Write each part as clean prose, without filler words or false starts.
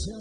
像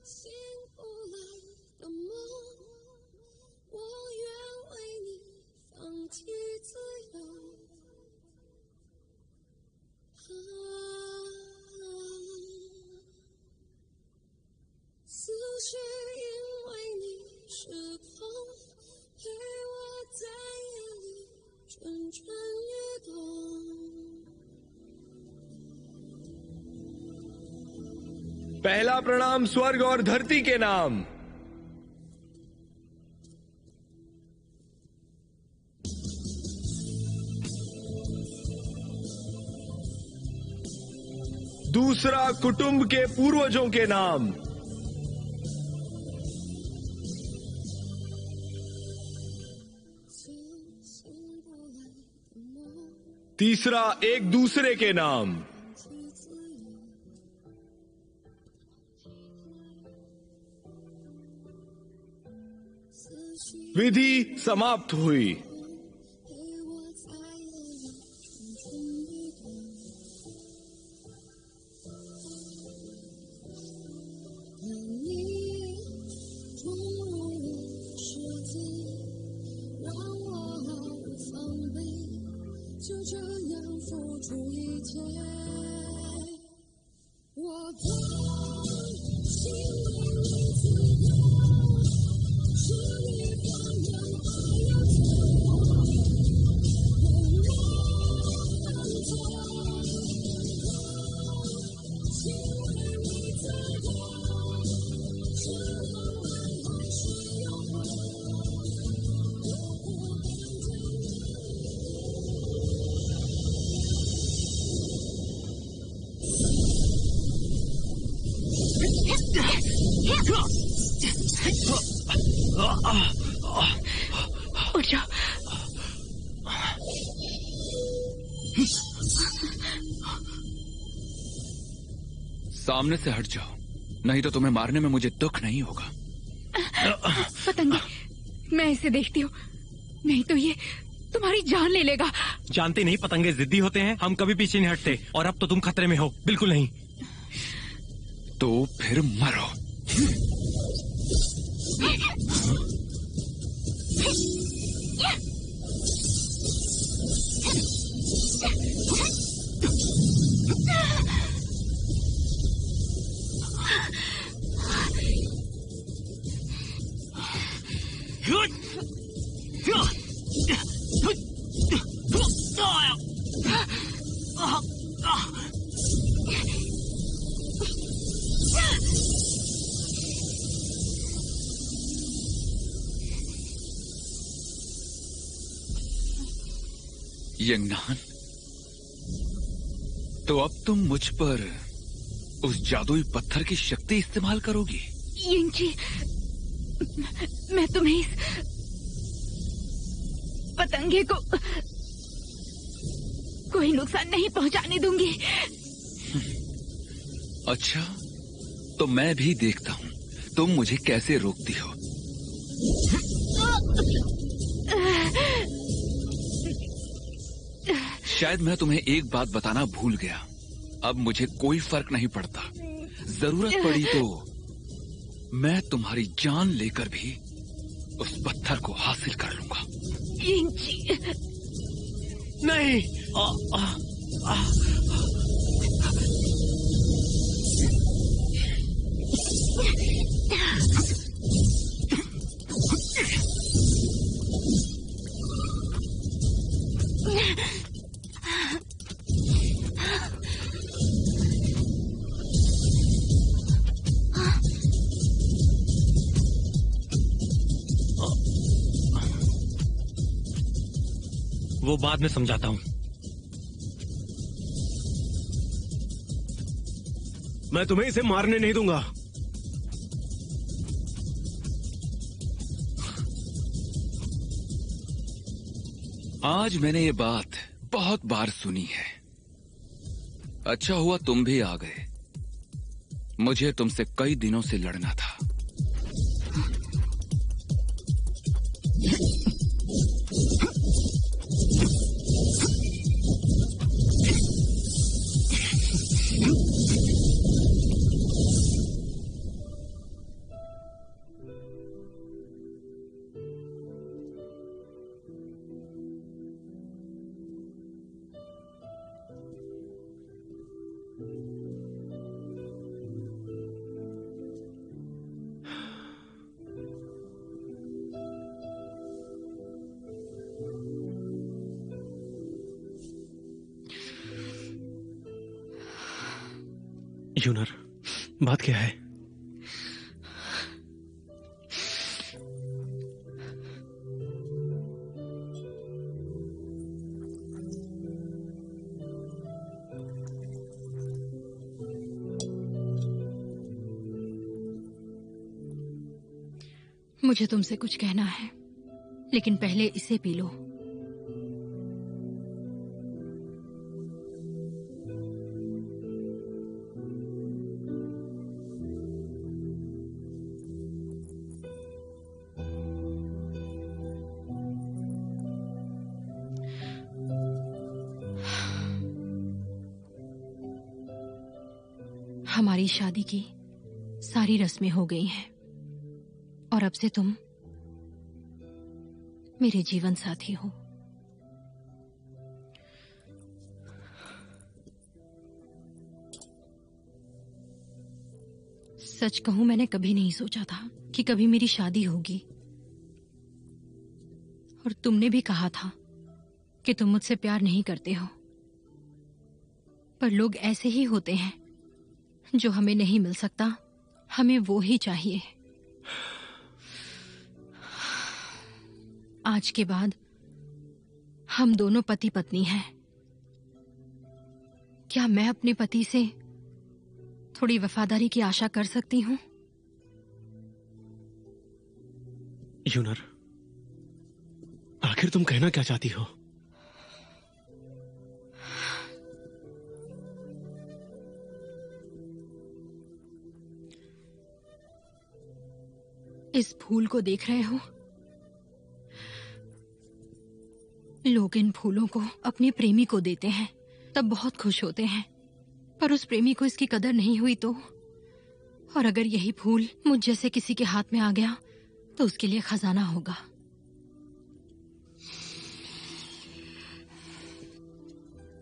醒不来的梦，我愿为你放弃自由。思绪因为你失控，陪我在夜里蠢蠢欲动。पहला प्रणाम स्वर्ग और धरती के नाम। दूसरा कुटुंब के पूर्वजों के नाम। तीसरा एक दूसरे के नाम। विधि समाप्त हुई।就这样付出一切，我的心里自由，是你放任爱要自由，我能做，因为你在我，只能安排需要我，我不敢再。उठ जाओ। सामने से हट जाओ, नहीं तो तुम्हें मारने में मुझे दुख नहीं होगा। पतंगे, मैं इसे देखती हूँ, नहीं तो ये तुम्हारी जान ले लेगा। जानते नहीं पतंगे जिद्दी होते हैं, हम कभी पीछे नहीं हटते, और अब तो तुम खतरे में हो। बिल्कुल नहीं। तो फिर मरो। यंगनान, तो अब तुम मुझ पर उस जादुई पत्थर की शक्ति इस्तेमाल करोगी? यिंगची, मैं तुम्हें इस पतंगे को कोई नुकसान नहीं पहुंचाने दूंगी। अच्छा, तो मैं भी देखता हूँ तुम मुझे कैसे रोकती हो। शायद मैं तुम्हें एक बात बताना भूल गया। अब मुझे कोई फर्क नहीं पड़ता। जरूरत पड़ी तो मैं तुम्हारी जान लेकर भी उस पत्थर को हासिल कर लूंगा। नहीं। वो बाद में समझाता हूँ। मैं तुम्हें इसे मारने नहीं दूंगा। आज मैंने ये बात बहुत बार सुनी है। अच्छा हुआ तुम भी आ गए। मुझे तुमसे कई दिनों से लड़ना था। यूनर, बात क्या है? मुझे तुमसे कुछ कहना है, लेकिन पहले इसे पी लो। हमारी शादी की सारी रस्में हो गई हैं और अब से तुम मेरे जीवन साथी हो। सच कहूं, मैंने कभी नहीं सोचा था कि कभी मेरी शादी होगी। और तुमने भी कहा था कि तुम मुझसे प्यार नहीं करते हो, पर लोग ऐसे ही होते हैं। जो हमें नहीं मिल सकता, हमें वो ही चाहिए। आज के बाद हम दोनों पति पत्नी हैं। क्या मैं अपने पति से थोड़ी वफादारी की आशा कर सकती हूं? यूनर, आखिर तुम कहना क्या चाहती हो? इस फूल को देख रहे हो? लोग इन फूलों को अपने प्रेमी को देते हैं, तब बहुत खुश होते हैं। पर उस प्रेमी को इसकी कदर नहीं हुई तो? और अगर यही फूल मुझ जैसे किसी के हाथ में आ गया तो उसके लिए खजाना होगा।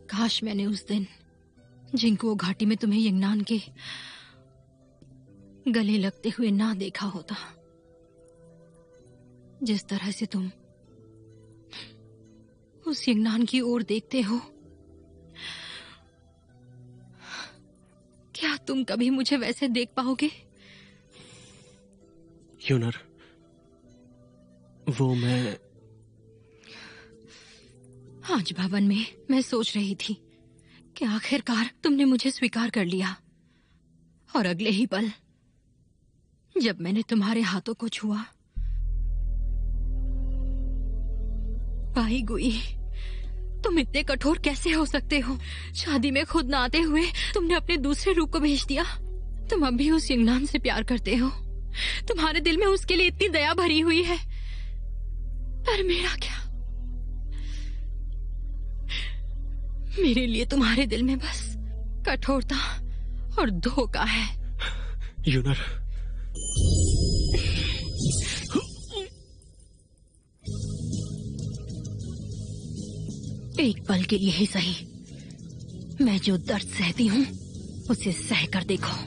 काश मैंने उस दिन जिनको घाटी में तुम्हें यंगनान के गले लगते हुए ना देखा होता। जिस तरह से तुम उस यंगनान की ओर देखते हो, क्या तुम कभी मुझे वैसे देख पाओगे? यूनर, वो मैं आज भवन में मैं सोच रही थी कि आखिरकार तुमने मुझे स्वीकार कर लिया। और अगले ही पल जब मैंने तुम्हारे हाथों को छुआ, पाई गुई, तुम इतने कठोर कैसे हो सकते हो? शादी में खुद ना आते हुए तुमने अपने दूसरे रूप को भेज दिया। तुम अब भी उस यंगनान से प्यार करते हो। तुम्हारे दिल में उसके लिए इतनी दया भरी हुई है, पर मेरा क्या? मेरे लिए तुम्हारे दिल में बस कठोरता और धोखा है। यूनर, एक पल के लिए ही सही, मैं जो दर्द सहती हूँ उसे सह कर देखो।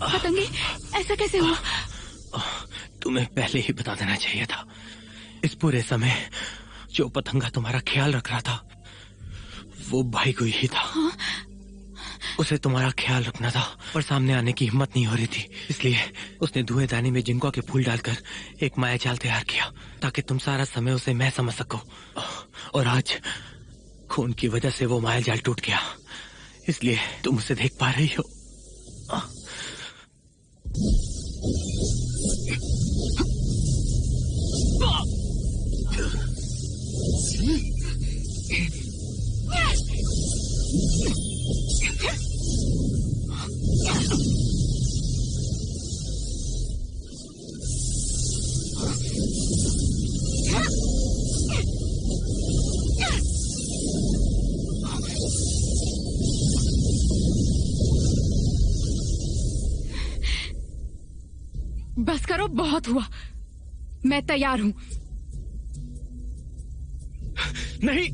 पतंगे, ऐसा कैसे हुआ? तुम्हें पहले ही बता देना चाहिए था। इस पूरे समय जो पतंगा तुम्हारा ख्याल रख रहा था वो भाई को ही था। हाँ? उसे तुम्हारा ख्याल रखना था पर सामने आने की हिम्मत नहीं हो रही थी, इसलिए उसने धुएंदानी में जिंको के फूल डालकर एक माया जाल तैयार किया ताकि तुम सारा समय उसे मैं समझ सको। और आज खून की वजह से वो माया जाल टूट गया, इसलिए तुम उसे देख पा रही हो। बस करो, बहुत हुआ। मैं तैयार हूँ। नहीं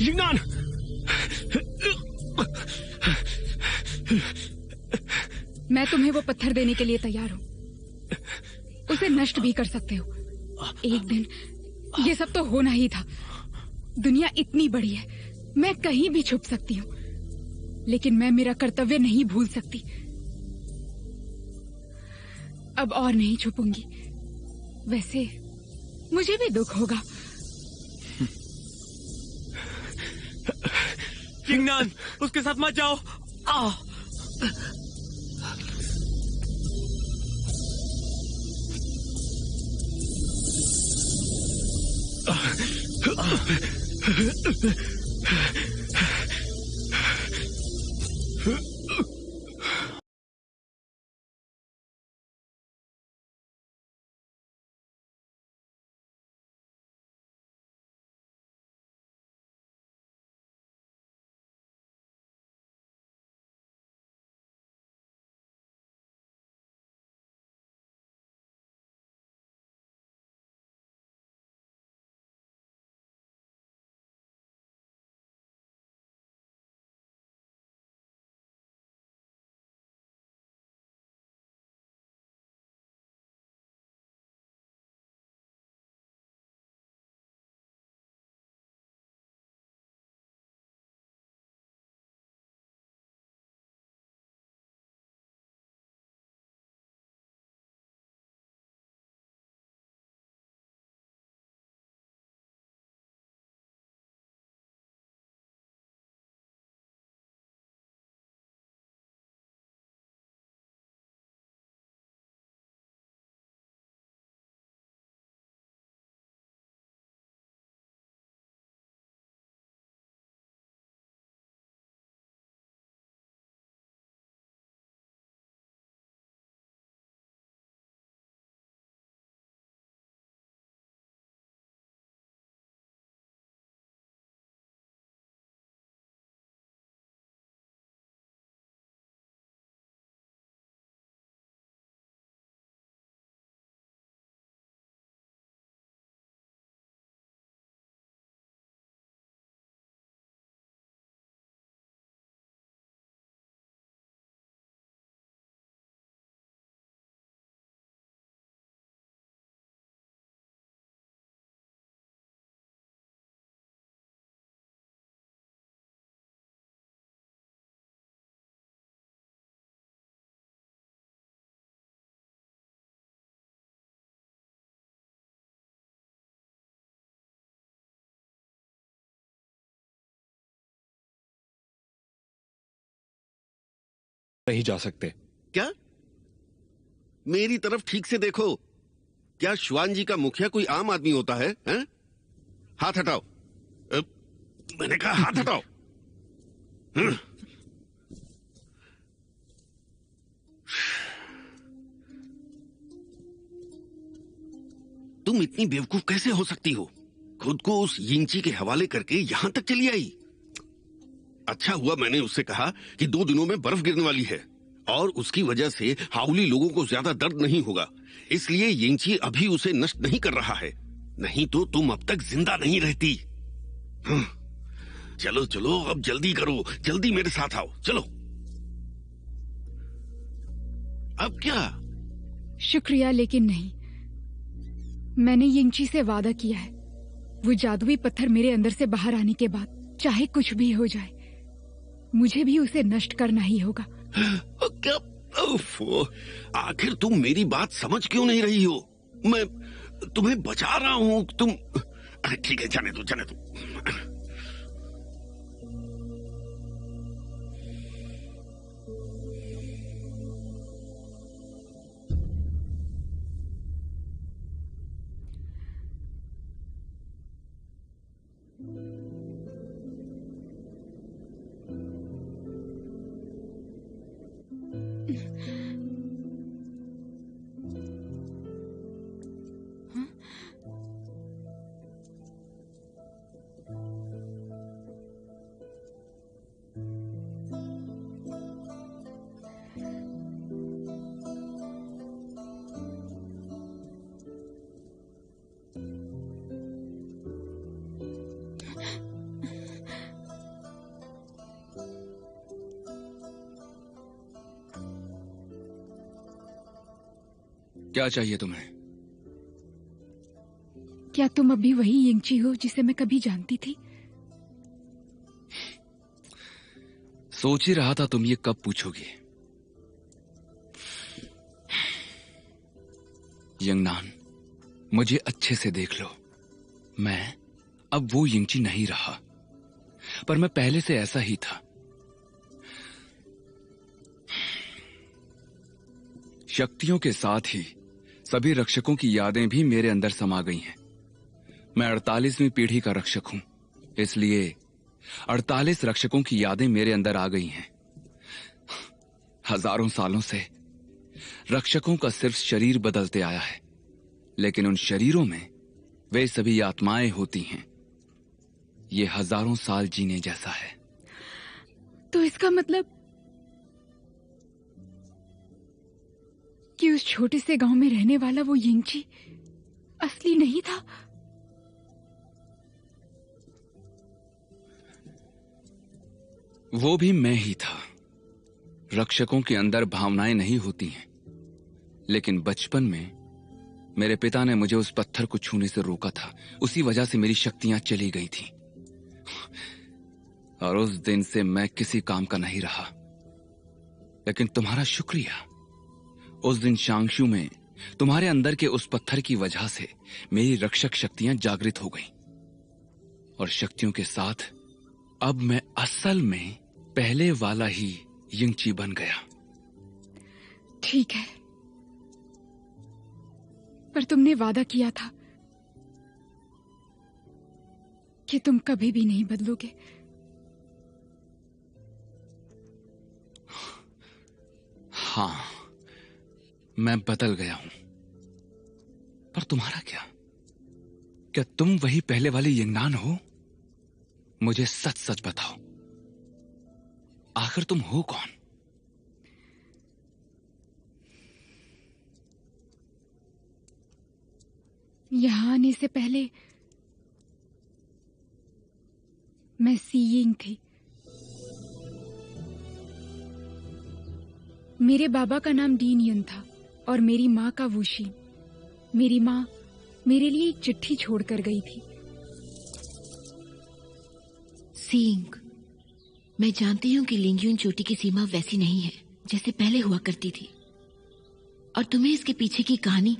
यंगनान, मैं तुम्हें वो पत्थर देने के लिए तैयार हूँ। उसे नष्ट भी कर सकते हो। एक दिन ये सब तो होना ही था। दुनिया इतनी बड़ी है, मैं कहीं भी छुप सकती हूँ, लेकिन मैं मेरा कर्तव्य नहीं भूल सकती। अब और नहीं छुपूंगी। वैसे मुझे भी दुख होगा। यंगनान, उसके साथ मत जाओ। नहीं जा सकते। क्या? मेरी तरफ ठीक से देखो। क्या श्वान जी का मुखिया कोई आम आदमी होता है, हैं? हाथ हटाओ। मैंने कहा हाथ हटाओ। तुम इतनी बेवकूफ कैसे हो सकती हो? खुद को उस यिंची के हवाले करके यहां तक चली आई। अच्छा हुआ मैंने उससे कहा कि 2 दिनों में बर्फ गिरने वाली है और उसकी वजह से हाउली लोगों को ज्यादा दर्द नहीं होगा, इसलिए यिंची अभी उसे नष्ट नहीं कर रहा है। नहीं तो तुम अब तक जिंदा नहीं रहती। चलो चलो अब जल्दी करो, जल्दी मेरे साथ आओ, चलो। अब क्या? शुक्रिया, लेकिन नहीं। मैंने यिंची से वादा किया है, वो जादुई पत्थर मेरे अंदर से बाहर आने के बाद चाहे कुछ भी हो जाए, मुझे भी उसे नष्ट करना ही होगा। क्या? आखिर तुम मेरी बात समझ क्यों नहीं रही हो? मैं तुम्हें बचा रहा हूं, तुम। अरे ठीक है, जाने दो, जाने दो। क्या चाहिए तुम्हें? क्या तुम अभी वही यिंची हो जिसे मैं कभी जानती थी? सोच ही रहा था तुम ये कब पूछोगी। यंगनान, मुझे अच्छे से देख लो। मैं अब वो यिंची नहीं रहा, पर मैं पहले से ऐसा ही था। शक्तियों के साथ ही सभी रक्षकों की यादें भी मेरे अंदर समा गई हैं। मैं 48वीं पीढ़ी का रक्षक हूं, इसलिए 48 रक्षकों की यादें मेरे अंदर आ गई हैं। हजारों सालों से रक्षकों का सिर्फ शरीर बदलते आया है, लेकिन उन शरीरों में वे सभी आत्माएं होती हैं। ये हजारों साल जीने जैसा है। तो इसका मतलब कि उस छोटे से गांव में रहने वाला वो यिंची असली नहीं था? वो भी मैं ही था। रक्षकों के अंदर भावनाएं नहीं होती हैं, लेकिन बचपन में मेरे पिता ने मुझे उस पत्थर को छूने से रोका था। उसी वजह से मेरी शक्तियां चली गई थीं। और उस दिन से मैं किसी काम का नहीं रहा। लेकिन तुम्हारा शुक्रिया, उस दिन शांगशू में तुम्हारे अंदर के उस पत्थर की वजह से मेरी रक्षक शक्तियां जागृत हो गईं। और शक्तियों के साथ अब मैं असल में पहले वाला ही यिंची बन गया। ठीक है, पर तुमने वादा किया था कि तुम कभी भी नहीं बदलोगे। हाँ, मैं बदल गया हूं, पर तुम्हारा क्या? क्या तुम वही पहले वाली यंगनान हो? मुझे सच सच बताओ, आखिर तुम हो कौन? यहां आने से पहले मैं सीइंग थी। मेरे बाबा का नाम डीन यन था और मेरी माँ का वुशीन। मेरी माँ मेरे लिए एक चिट्ठी छोड़कर गई थी। सीइंग, मैं जानती हूँ कि लिंगयुन चोटी की सीमा वैसी नहीं है जैसे पहले हुआ करती थी, और तुम्हें इसके पीछे की कहानी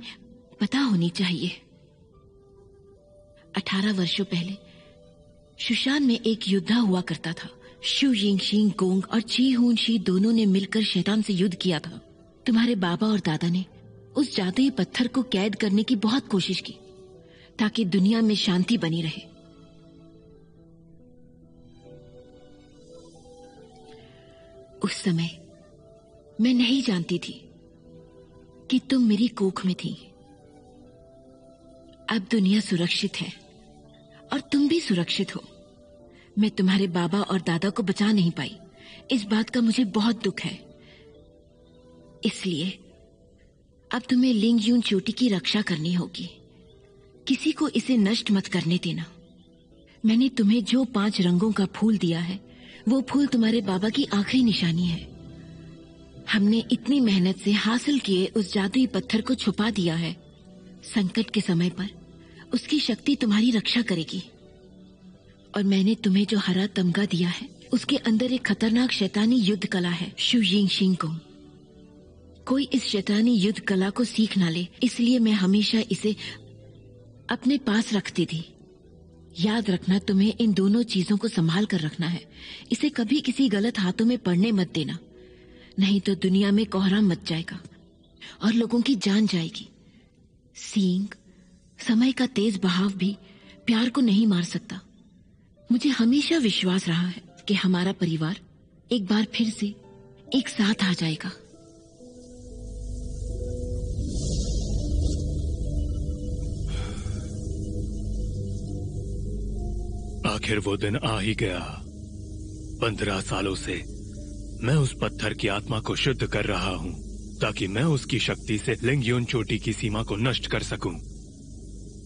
पता होनी चाहिए। 18 वर्षों पहले शुशान में एक योद्धा हुआ करता था शू यिंगशिंग गोंग और ची हुन शी दोनों ने मिलकर शैतान से युद्ध किया था। तुम्हारे बाबा और दादा ने उस जादुई पत्थर को कैद करने की बहुत कोशिश की ताकि दुनिया में शांति बनी रहे। उस समय मैं नहीं जानती थी कि तुम मेरी कोख में थी। अब दुनिया सुरक्षित है और तुम भी सुरक्षित हो। मैं तुम्हारे बाबा और दादा को बचा नहीं पाई, इस बात का मुझे बहुत दुख है। इसलिए अब तुम्हें लिंग यून चोटी की रक्षा करनी होगी। किसी को इसे नष्ट मत करने देना। मैंने तुम्हें जो 5 रंगों का फूल दिया है, वो फूल तुम्हारे बाबा की आखिरी निशानी है। हमने इतनी मेहनत से हासिल किए उस जादुई पत्थर को छुपा दिया है। संकट के समय पर उसकी शक्ति तुम्हारी रक्षा करेगी। और मैंने तुम्हें जो हरा तमगा दिया है, उसके अंदर एक खतरनाक शैतानी युद्ध कला है, शू यिंगशिंग गोंग। कोई इस शैतानी युद्ध कला को सीख ना ले, इसलिए मैं हमेशा इसे अपने पास रखती थी। याद रखना, तुम्हें इन दोनों चीजों को संभाल कर रखना है। इसे कभी किसी गलत हाथों में पड़ने मत देना, नहीं तो दुनिया में कोहराम मच जाएगा और लोगों की जान जाएगी। सींग, समय का तेज बहाव भी प्यार को नहीं मार सकता। मुझे हमेशा विश्वास रहा है कि हमारा परिवार एक बार फिर से एक साथ आ जाएगा। आखिर वो दिन आ ही गया। 15 सालों से मैं उस पत्थर की आत्मा को शुद्ध कर रहा हूँ ताकि मैं उसकी शक्ति से लिंग यून चोटी की सीमा को नष्ट कर सकूं।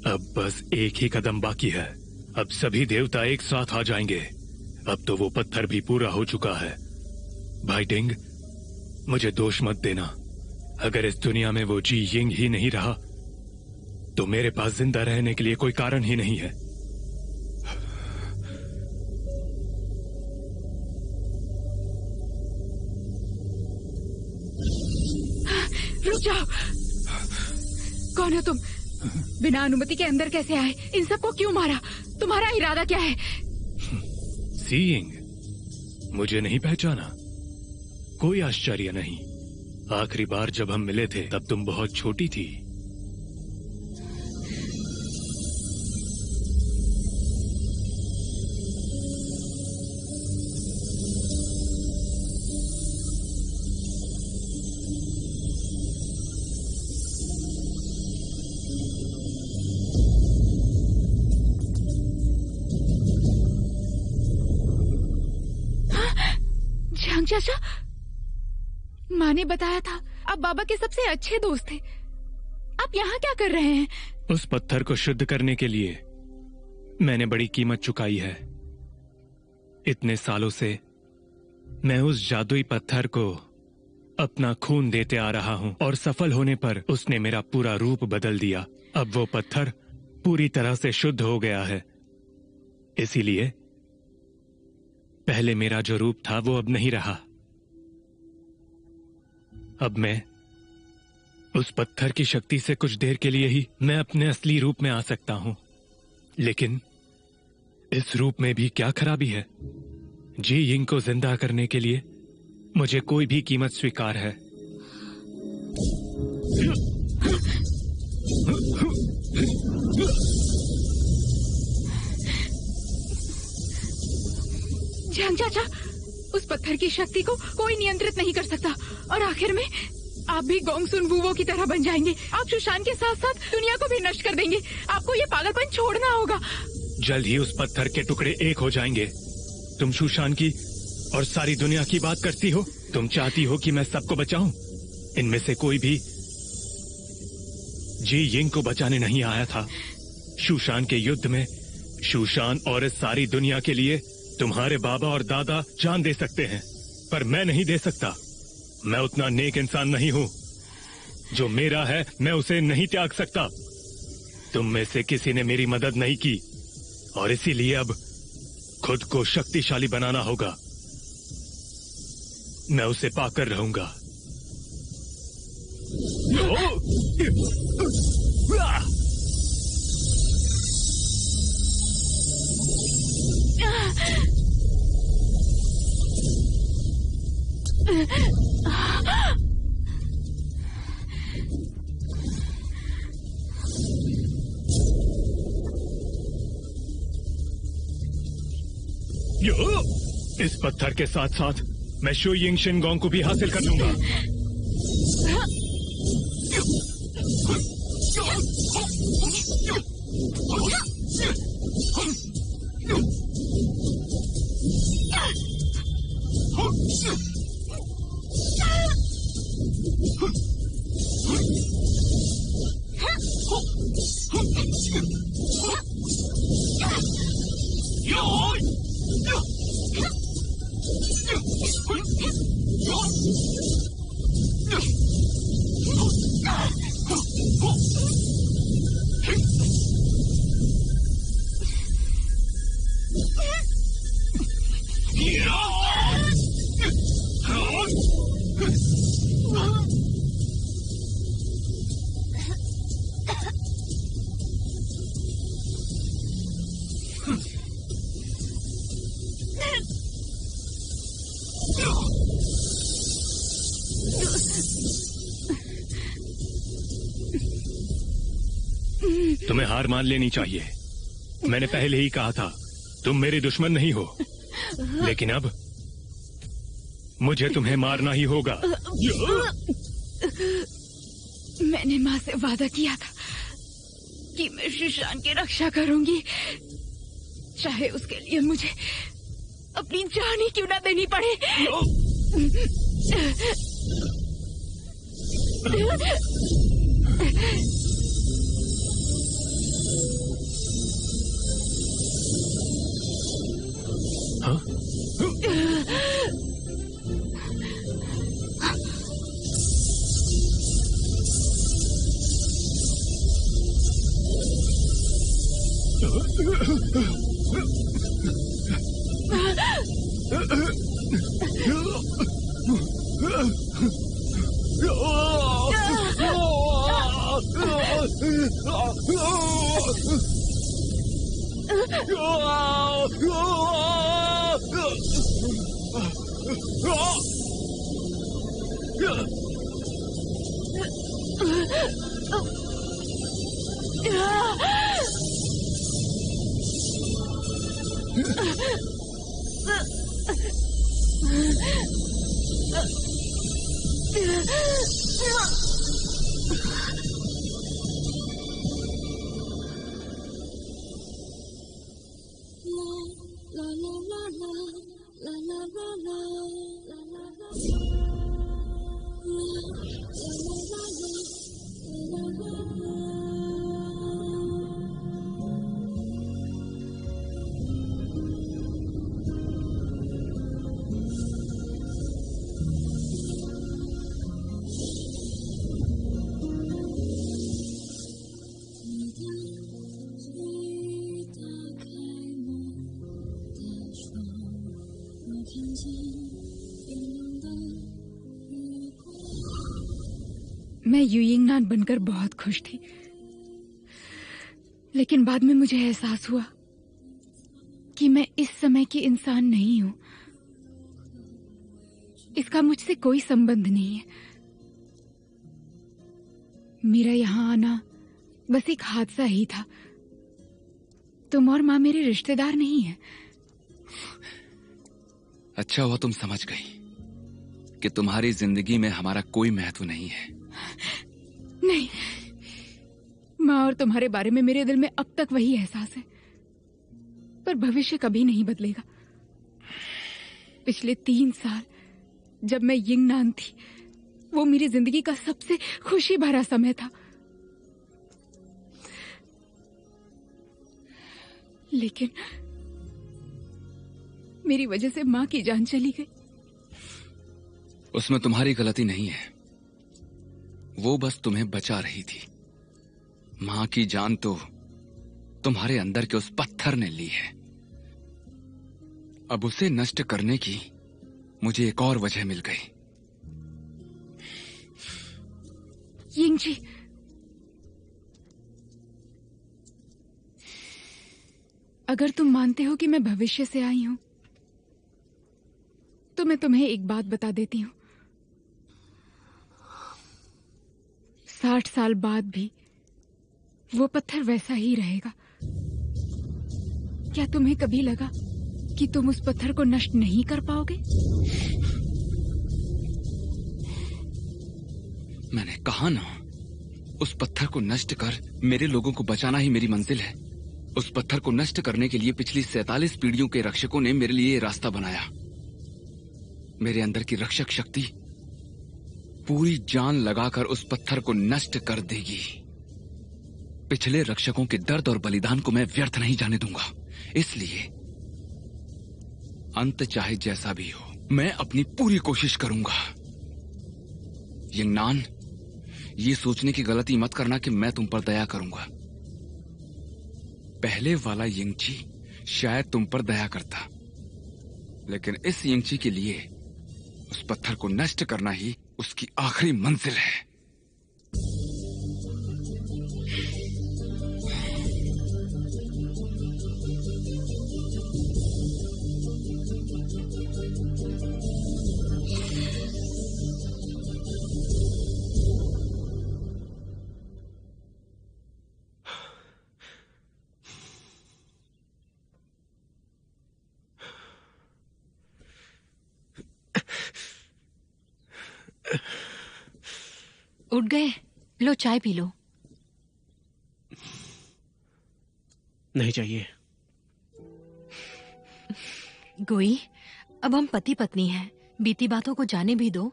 अब बस एक ही कदम बाकी है। अब सभी देवता एक साथ आ जाएंगे। अब तो वो पत्थर भी पूरा हो चुका है। भाई डिंग, मुझे दोष मत देना। अगर इस दुनिया में वो जी यिंग ही नहीं रहा तो मेरे पास जिंदा रहने के लिए कोई कारण ही नहीं है। रुक जाओ। कौन हो तुम? बिना अनुमति के अंदर कैसे आए? इन सबको क्यों मारा? तुम्हारा इरादा क्या है? सीइंग, मुझे नहीं पहचाना? कोई आश्चर्य नहीं। आखिरी बार जब हम मिले थे तब तुम बहुत छोटी थी। चाचा, माँ ने बताया था आप बाबा के सबसे अच्छे दोस्त थे। आप यहाँ क्या कर रहे हैं? उस पत्थर को शुद्ध करने के लिए मैंने बड़ी कीमत चुकाई है। इतने सालों से मैं उस जादुई पत्थर को अपना खून देते आ रहा हूँ और सफल होने पर उसने मेरा पूरा रूप बदल दिया। अब वो पत्थर पूरी तरह से शुद्ध हो गया है। इसीलिए पहले मेरा जो रूप था वो अब नहीं रहा। अब मैं उस पत्थर की शक्ति से कुछ देर के लिए ही मैं अपने असली रूप में आ सकता हूं। लेकिन इस रूप में भी क्या खराबी है? जी यिंग को जिंदा करने के लिए मुझे कोई भी कीमत स्वीकार है। झांग चाचा, उस पत्थर की शक्ति को कोई नियंत्रित नहीं कर सकता और आखिर में आप भी गोंग सुन वूवो की तरह बन जाएंगे। आप शूशान के साथ साथ दुनिया को भी नष्ट कर देंगे। आपको ये पागलपन छोड़ना होगा। जल्द ही उस पत्थर के टुकड़े एक हो जाएंगे। तुम शूशान की और सारी दुनिया की बात करती हो। तुम चाहती हो कि मैं सबको बचाऊं। इनमें से कोई भी जी यिंग को बचाने नहीं आया था। शूशान के युद्ध में शूशान और इस सारी दुनिया के लिए तुम्हारे बाबा और दादा जान दे सकते हैं, पर मैं नहीं दे सकता। मैं उतना नेक इंसान नहीं हूं। जो मेरा है मैं उसे नहीं त्याग सकता। तुम में से किसी ने मेरी मदद नहीं की और इसीलिए अब खुद को शक्तिशाली बनाना होगा। मैं उसे पाकर रहूंगा। इस पत्थर के साथ साथ मैं शू यिंग शिनगोंग को भी हासिल कर लूंगा। तुम्हें हार मान लेनी चाहिए। मैंने पहले ही कहा था तुम मेरे दुश्मन नहीं हो, लेकिन अब मुझे तुम्हें मारना ही होगा। मैंने माँ से वादा किया था कि मैं शीशान की रक्षा करूंगी, चाहे उसके लिए मुझे अपनी जान ही क्यों ना देनी पड़े। मैं यूइंग नान बनकर बहुत खुश थी, लेकिन बाद में मुझे एहसास हुआ कि मैं इस समय की इंसान नहीं हूं। इसका मुझसे कोई संबंध नहीं है। मेरा यहां आना बस एक हादसा ही था। तुम और माँ मेरे रिश्तेदार नहीं है। अच्छा हुआ तुम समझ गई कि तुम्हारी जिंदगी में हमारा कोई महत्व नहीं है। नहीं, माँ और तुम्हारे बारे में मेरे दिल में अब तक वही एहसास है, पर भविष्य कभी नहीं बदलेगा। पिछले 3 साल जब मैं यिंग नान थी, वो मेरी जिंदगी का सबसे खुशी भरा समय था। लेकिन मेरी वजह से माँ की जान चली गई। उसमें तुम्हारी गलती नहीं है, वो बस तुम्हें बचा रही थी। मां की जान तो तुम्हारे अंदर के उस पत्थर ने ली है। अब उसे नष्ट करने की मुझे एक और वजह मिल गई। यिंग जी, अगर तुम मानते हो कि मैं भविष्य से आई हूं, तो मैं तुम्हें एक बात बता देती हूं। 60 साल बाद भी वो पत्थर वैसा ही रहेगा। क्या तुम्हें कभी लगा कि तुम उस पत्थर को नष्ट नहीं कर पाओगे? मैंने कहा ना, उस पत्थर को नष्ट कर मेरे लोगों को बचाना ही मेरी मंजिल है। उस पत्थर को नष्ट करने के लिए पिछली 47 पीढ़ियों के रक्षकों ने मेरे लिए ये रास्ता बनाया। मेरे अंदर की रक्षक शक्ति पूरी जान लगाकर उस पत्थर को नष्ट कर देगी। पिछले रक्षकों के दर्द और बलिदान को मैं व्यर्थ नहीं जाने दूंगा। इसलिए अंत चाहे जैसा भी हो, मैं अपनी पूरी कोशिश करूंगा। यिंगनान, ये सोचने की गलती मत करना कि मैं तुम पर दया करूंगा। पहले वाला यिंगची शायद तुम पर दया करता, लेकिन इस यिंगची के लिए उस पत्थर को नष्ट करना ही उसकी आखिरी मंजिल है। उठ गए? लो चाय पी लो। नहीं चाहिए। गोई, अब हम पति पत्नी हैं, बीती बातों को जाने भी दो।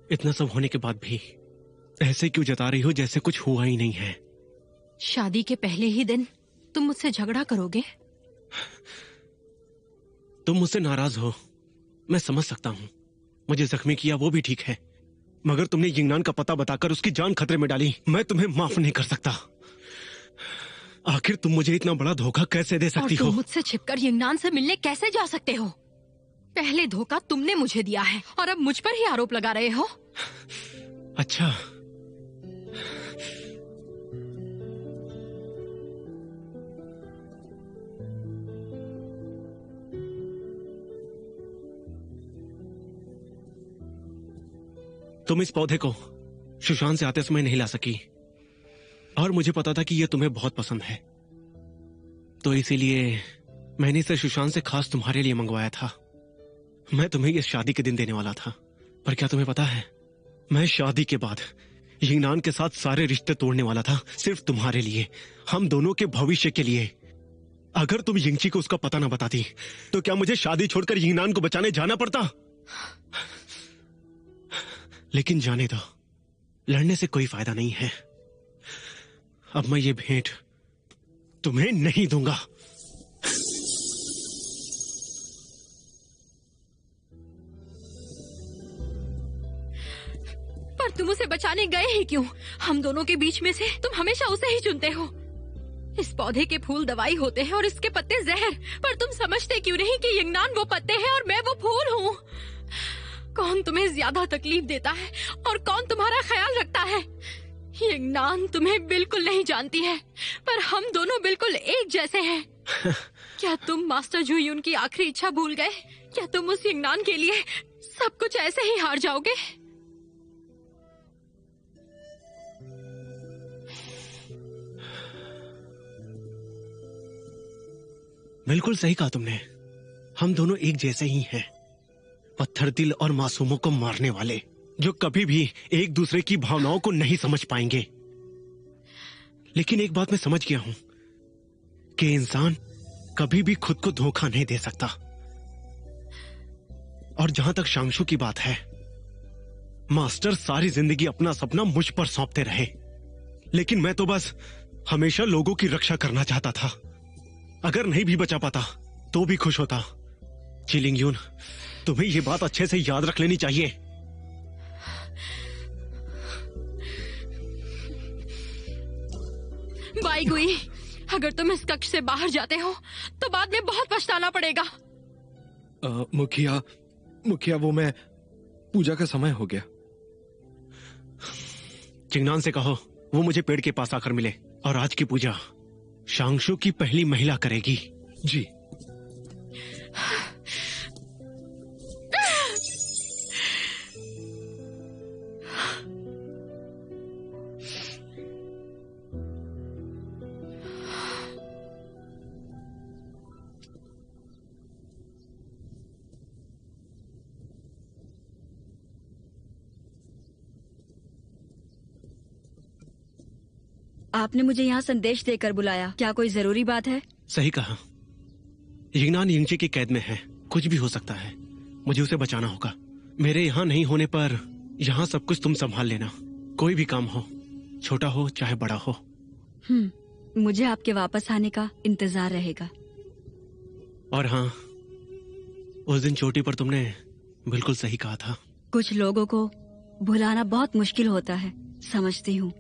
इतना सब होने के बाद भी ऐसे क्यों जता रही हो जैसे कुछ हुआ ही नहीं है? शादी के पहले ही दिन तुम मुझसे झगड़ा करोगे? तुम मुझसे नाराज हो, मैं समझ सकता हूं। मुझे जख्मी किया वो भी ठीक है, मगर तुमने यिंगनान का पता बताकर उसकी जान खतरे में डाली। मैं तुम्हें माफ नहीं कर सकता। आखिर तुम मुझे इतना बड़ा धोखा कैसे दे सकती हो? तुम मुझसे छिपकर यिंगनान से मिलने कैसे जा सकते हो? पहले धोखा तुमने मुझे दिया है और अब मुझ पर ही आरोप लगा रहे हो। अच्छा, तुम इस पौधे को सुशांत से आते समय नहीं ला सकी, और मुझे पता था कि यह तुम्हें बहुत पसंद है, तो इसीलिए मैंने इसे सुशांत से खास तुम्हारे लिए मंगवाया था। मैं तुम्हें इस शादी के दिन देने वाला था, पर क्या तुम्हें पता है, मैं शादी के बाद यिंगनान के साथ सारे रिश्ते तोड़ने वाला था, सिर्फ तुम्हारे लिए, हम दोनों के भविष्य के लिए। अगर तुम यिंगची को उसका पता ना बताती, तो क्या मुझे शादी छोड़कर यिंगनान को बचाने जाना पड़ता? लेकिन जाने दो, लड़ने से कोई फायदा नहीं है। अब मैं ये भेंट तुम्हें नहीं दूंगा। पर तुम उसे बचाने गए ही क्यों? हम दोनों के बीच में से तुम हमेशा उसे ही चुनते हो। इस पौधे के फूल दवाई होते हैं और इसके पत्ते जहर, पर तुम समझते क्यों नहीं कि यिंगनान वो पत्ते हैं और मैं वो फूल हूँ? कौन तुम्हें ज्यादा तकलीफ देता है और कौन तुम्हारा ख्याल रखता है? यिंगनान तुम्हें बिल्कुल नहीं जानती है, पर हम दोनों बिल्कुल एक जैसे हैं। क्या तुम मास्टर जुयून की आखिरी इच्छा भूल गए? क्या तुम उस यिंगनान के लिए सब कुछ ऐसे ही हार जाओगे? बिल्कुल सही कहा तुमने, हम दोनों एक जैसे ही हैं, पत्थर दिल और मासूमों को मारने वाले, जो कभी भी एक दूसरे की भावनाओं को नहीं समझ पाएंगे। लेकिन एक बात मैं समझ गया हूं कि इंसान कभी भी खुद को धोखा नहीं दे सकता। और जहां तक शांशु की बात है, मास्टर सारी जिंदगी अपना सपना मुझ पर सौंपते रहे, लेकिन मैं तो बस हमेशा लोगों की रक्षा करना चाहता था। अगर नहीं भी बचा पाता तो भी खुश होता। चिलिंगयून, तुम्हें ये बात अच्छे से याद रख लेनी चाहिए। बाईगुई, अगर तुम इस कक्ष से बाहर जाते हो तो बाद में बहुत पछताना पड़ेगा। मुखिया वो मैं पूजा का समय हो गया। चिंगनान से कहो वो मुझे पेड़ के पास आकर मिले, और आज की पूजा शांशु की पहली महिला करेगी। जी। आपने मुझे यहाँ संदेश देकर बुलाया, क्या कोई जरूरी बात है? सही कहा। यिंगनान यिंगची की कैद में है, कुछ भी हो सकता है। मुझे उसे बचाना होगा। मेरे यहाँ नहीं होने पर यहाँ सब कुछ तुम संभाल लेना। कोई भी काम हो, छोटा हो चाहे बड़ा हो। मुझे आपके वापस आने का इंतजार रहेगा। और हाँ, उस दिन चोटी पर तुमने बिल्कुल सही कहा था। कुछ लोगों को भुलाना बहुत मुश्किल होता है, समझती हूँ।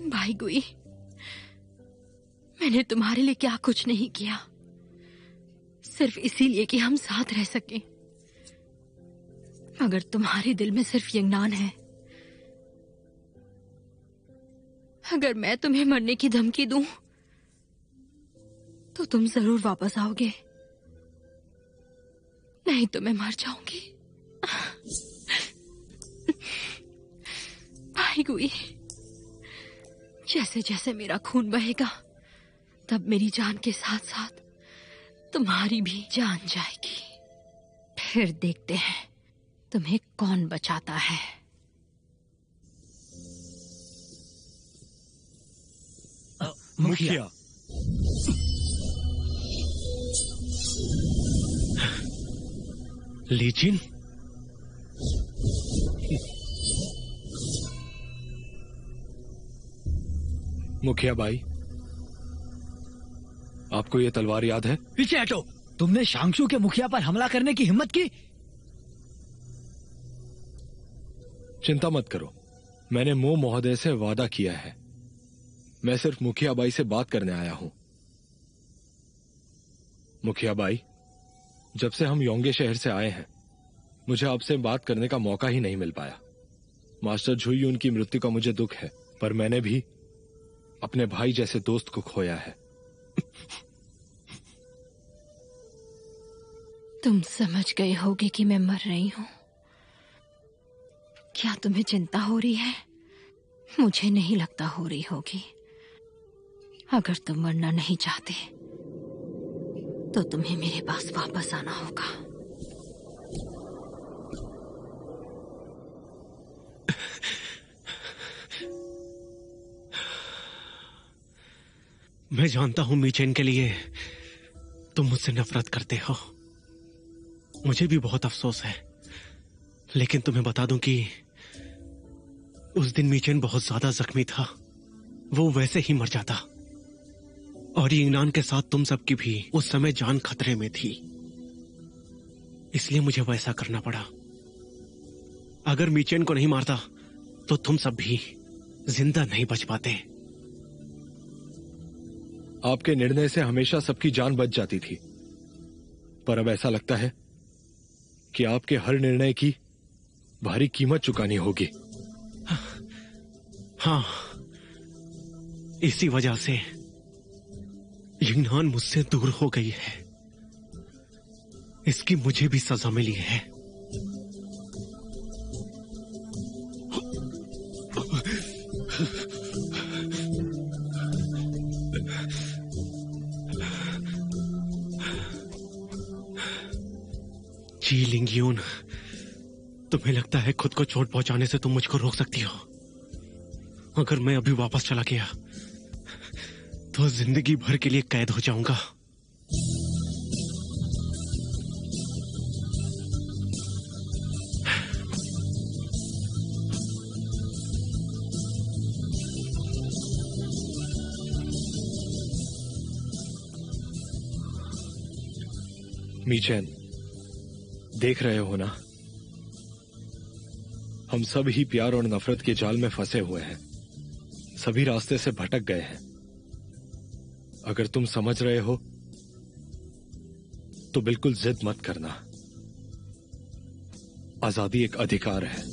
भाई गुई, मैंने तुम्हारे लिए क्या कुछ नहीं किया, सिर्फ इसीलिए कि हम साथ रह सकें। अगर तुम्हारे दिल में सिर्फ यिंगनान है, अगर मैं तुम्हें मरने की धमकी दूं, तो तुम जरूर वापस आओगे, नहीं तो मैं मर जाऊंगी। भाई गुई, जैसे जैसे मेरा खून बहेगा, तब मेरी जान के साथ साथ तुम्हारी भी जान जाएगी। फिर देखते हैं तुम्हें कौन बचाता है। मुखिया। लीचिन, मुखिया भाई, आपको ये तलवार याद है? पीछे हटो। तुमने शांगशु के मुखिया पर हमला करने की हिम्मत की? चिंता मत करो, मैंने मो महोदय से वादा किया है। मैं सिर्फ मुखिया बाई से बात करने आया हूं। मुखिया बाई, जब से हम योंगे शहर से आए हैं, मुझे आपसे बात करने का मौका ही नहीं मिल पाया। मास्टर झुई की मृत्यु का मुझे दुख है, पर मैंने भी अपने भाई जैसे दोस्त को खोया है। तुम समझ गए होगे कि मैं मर रही हूं। क्या तुम्हें चिंता हो रही है? मुझे नहीं लगता हो रही होगी। अगर तुम मरना नहीं चाहते, तो तुम्हें मेरे पास वापस आना होगा। मैं जानता हूं मीचेन के लिए तुम मुझसे नफरत करते हो। मुझे भी बहुत अफसोस है, लेकिन तुम्हें बता दूं कि उस दिन मीचेन बहुत ज्यादा जख्मी था। वो वैसे ही मर जाता, और यिंगनान के साथ तुम सबकी भी उस समय जान खतरे में थी, इसलिए मुझे वैसा करना पड़ा। अगर मीचेन को नहीं मारता तो तुम सब भी जिंदा नहीं बच पाते। आपके निर्णय से हमेशा सबकी जान बच जाती थी, पर अब ऐसा लगता है कि आपके हर निर्णय की भारी कीमत चुकानी होगी। हाँ, इसी वजह से यिंगनान मुझसे दूर हो गई है। इसकी मुझे भी सजा मिली है। जी लिंगयून, तुम्हें लगता है खुद को चोट पहुंचाने से तुम मुझको रोक सकती हो? अगर मैं अभी वापस चला गया तो जिंदगी भर के लिए कैद हो जाऊंगा। मीचैन, देख रहे हो ना, हम सब ही प्यार और नफरत के जाल में फंसे हुए हैं, सभी रास्ते से भटक गए हैं। अगर तुम समझ रहे हो तो बिल्कुल जिद मत करना। आजादी एक अधिकार है।